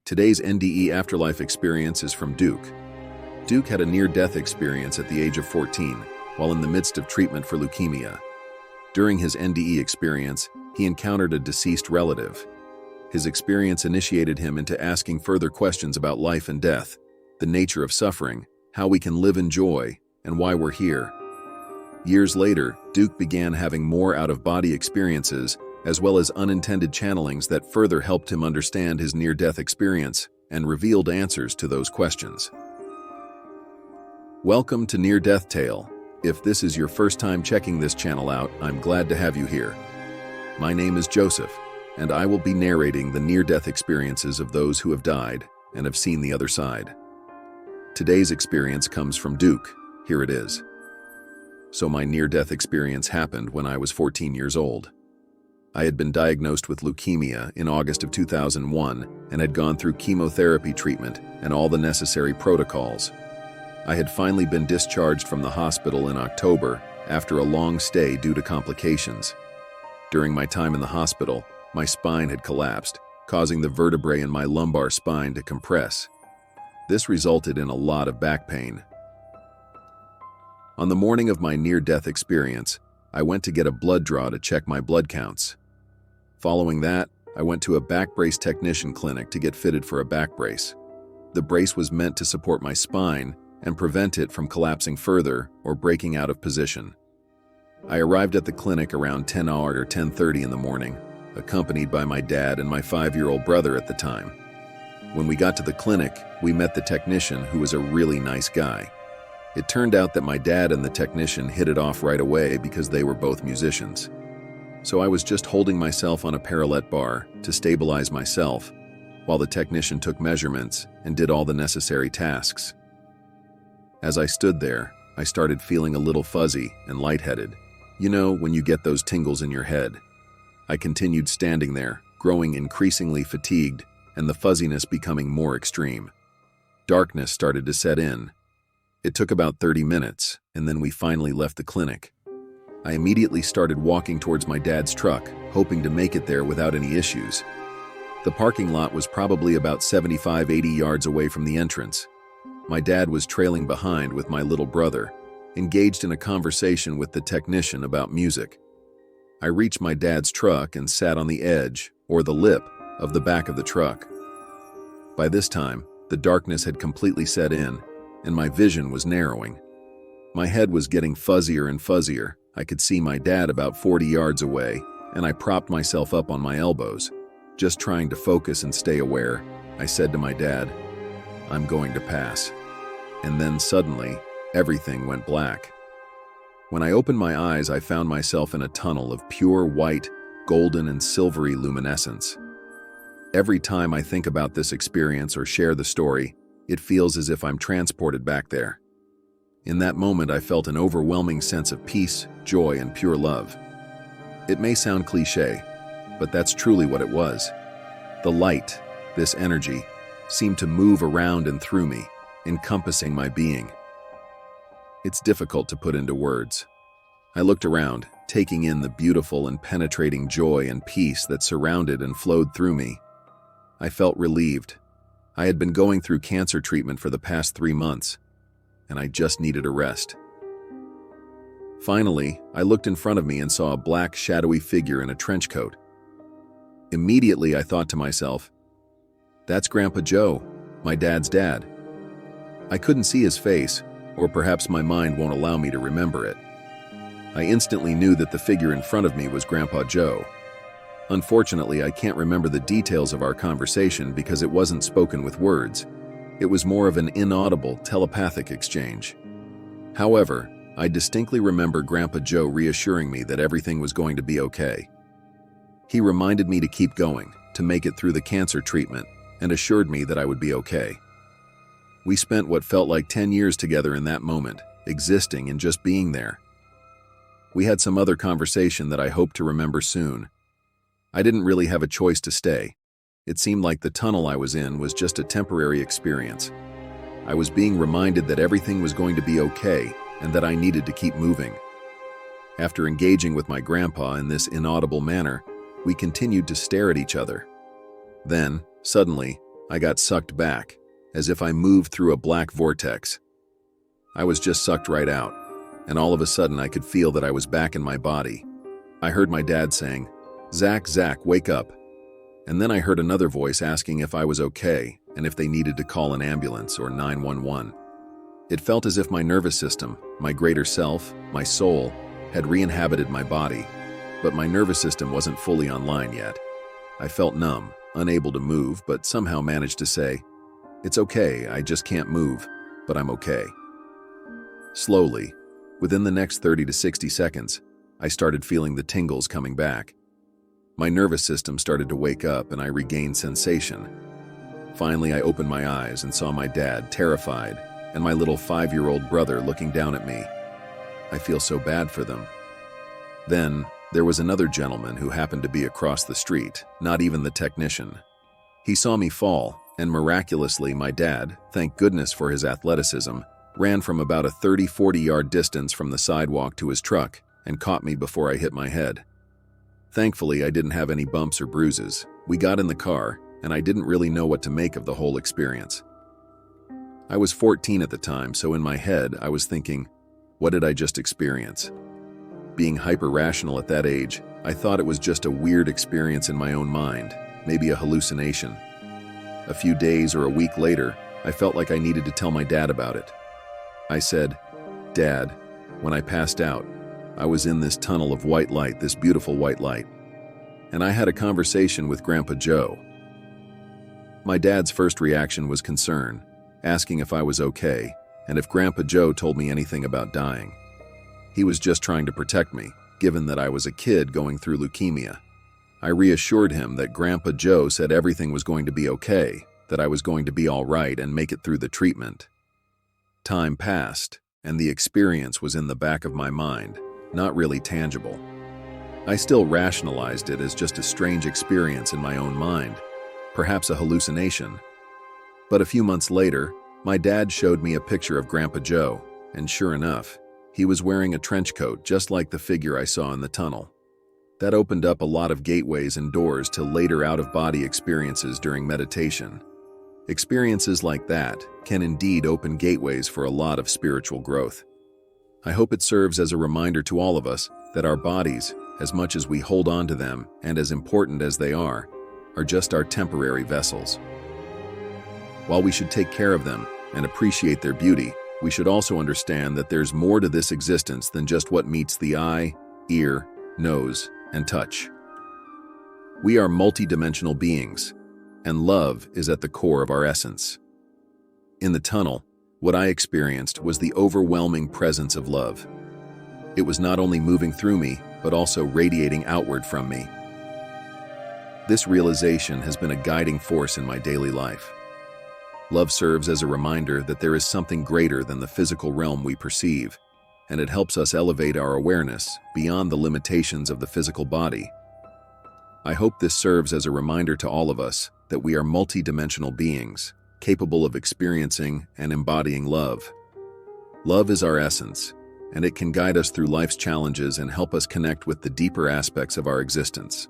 Today's NDE afterlife experience is from Duke. Duke had a near-death experience at the age of 14, while in the midst of treatment for leukemia. During his NDE experience, he encountered a deceased relative. His experience initiated him into asking further questions about life and death, the nature of suffering, how we can live in joy, and why we're here. Years later, Duke began having more out-of-body experiences, as well as unintended channelings that further helped him understand his near-death experience and revealed answers to those questions. Welcome to Near Death Tale. If this is your first time checking this channel out, I'm glad to have you here. My name is Joseph, and I will be narrating the near-death experiences of those who have died and have seen the other side. Today's experience comes from Duke. Here it is. So my near-death experience happened when I was 14 years old. I had been diagnosed with leukemia in August of 2001 and had gone through chemotherapy treatment and all the necessary protocols. I had finally been discharged from the hospital in October after a long stay due to complications. During my time in the hospital, my spine had collapsed, causing the vertebrae in my lumbar spine to compress. This resulted in a lot of back pain. On the morning of my near-death experience, I went to get a blood draw to check my blood counts. Following that, I went to a back brace technician clinic to get fitted for a back brace. The brace was meant to support my spine and prevent it from collapsing further or breaking out of position. I arrived at the clinic around 10 or 10:30 in the morning, accompanied by my dad and my 5-year-old brother at the time. When we got to the clinic, we met the technician, who was a really nice guy. It turned out that my dad and the technician hit it off right away because they were both musicians. So I was just holding myself on a parallel bar to stabilize myself, while the technician took measurements and did all the necessary tasks. As I stood there, I started feeling a little fuzzy and lightheaded. You know, when you get those tingles in your head. I continued standing there, growing increasingly fatigued, and the fuzziness becoming more extreme. Darkness started to set in. It took about 30 minutes, and then we finally left the clinic. I immediately started walking towards my dad's truck, hoping to make it there without any issues. The parking lot was probably about 75-80 yards away from the entrance. My dad was trailing behind with my little brother, engaged in a conversation with the technician about music. I reached my dad's truck and sat on the edge, or the lip, of the back of the truck. By this time, the darkness had completely set in, and my vision was narrowing. My head was getting fuzzier and fuzzier. I could see my dad about 40 yards away, and I propped myself up on my elbows. Just trying to focus and stay aware, I said to my dad, "I'm going to pass." And then suddenly, everything went black. When I opened my eyes, I found myself in a tunnel of pure white, golden, and silvery luminescence. Every time I think about this experience or share the story, it feels as if I'm transported back there. In that moment, I felt an overwhelming sense of peace, joy, and pure love. It may sound cliché, but that's truly what it was. The light, this energy, seemed to move around and through me, encompassing my being. It's difficult to put into words. I looked around, taking in the beautiful and penetrating joy and peace that surrounded and flowed through me. I felt relieved. I had been going through cancer treatment for the past 3 months, and I just needed a rest. Finally, I looked in front of me and saw a black, shadowy figure in a trench coat. Immediately, I thought to myself, "That's Grandpa Joe, my dad's dad." I couldn't see his face, or perhaps my mind won't allow me to remember it. I instantly knew that the figure in front of me was Grandpa Joe. Unfortunately, I can't remember the details of our conversation because it wasn't spoken with words. It was more of an inaudible, telepathic exchange. However, I distinctly remember Grandpa Joe reassuring me that everything was going to be okay. He reminded me to keep going, to make it through the cancer treatment, and assured me that I would be okay. We spent what felt like 10 years together in that moment, existing and just being there. We had some other conversation that I hope to remember soon. I didn't really have a choice to stay. It seemed like the tunnel I was in was just a temporary experience. I was being reminded that everything was going to be okay and that I needed to keep moving. After engaging with my grandpa in this inaudible manner, we continued to stare at each other. Then, suddenly, I got sucked back, as if I moved through a black vortex. I was just sucked right out, and all of a sudden I could feel that I was back in my body. I heard my dad saying, Zach, wake up." And then I heard another voice asking if I was okay and if they needed to call an ambulance or 911. It felt as if my nervous system, my greater self, my soul, had re-inhabited my body, but my nervous system wasn't fully online yet. I felt numb, unable to move, but somehow managed to say, "It's okay, I just can't move, but I'm okay." Slowly, within the next 30 to 60 seconds, I started feeling the tingles coming back. My nervous system started to wake up and I regained sensation. Finally, I opened my eyes and saw my dad, terrified, and my little 5-year-old brother looking down at me. I feel so bad for them. Then, there was another gentleman who happened to be across the street, not even the technician. He saw me fall, and miraculously my dad, thank goodness for his athleticism, ran from about a 30-40 yard distance from the sidewalk to his truck and caught me before I hit my head. Thankfully, I didn't have any bumps or bruises. We got in the car, and I didn't really know what to make of the whole experience. I was 14 at the time, so in my head, I was thinking, what did I just experience? Being hyper-rational at that age, I thought it was just a weird experience in my own mind, maybe a hallucination. A few days or a week later, I felt like I needed to tell my dad about it. I said, "Dad, when I passed out, I was in this tunnel of white light, this beautiful white light, and I had a conversation with Grandpa Joe." My dad's first reaction was concern, asking if I was okay and if Grandpa Joe told me anything about dying. He was just trying to protect me, given that I was a kid going through leukemia. I reassured him that Grandpa Joe said everything was going to be okay, that I was going to be all right and make it through the treatment. Time passed, and the experience was in the back of my mind, not really tangible. I still rationalized it as just a strange experience in my own mind, perhaps a hallucination. But a few months later, my dad showed me a picture of Grandpa Joe, and sure enough, he was wearing a trench coat just like the figure I saw in the tunnel. That opened up a lot of gateways and doors to later out-of-body experiences during meditation. Experiences like that can indeed open gateways for a lot of spiritual growth. I hope it serves as a reminder to all of us that our bodies, as much as we hold on to them and as important as they are just our temporary vessels. While we should take care of them and appreciate their beauty, we should also understand that there's more to this existence than just what meets the eye, ear, nose, and touch. We are multidimensional beings, and love is at the core of our essence. In the tunnel, what I experienced was the overwhelming presence of love. It was not only moving through me, but also radiating outward from me. This realization has been a guiding force in my daily life. Love serves as a reminder that there is something greater than the physical realm we perceive, and it helps us elevate our awareness beyond the limitations of the physical body. I hope this serves as a reminder to all of us that we are multidimensional beings, capable of experiencing and embodying love. Love is our essence, and it can guide us through life's challenges and help us connect with the deeper aspects of our existence.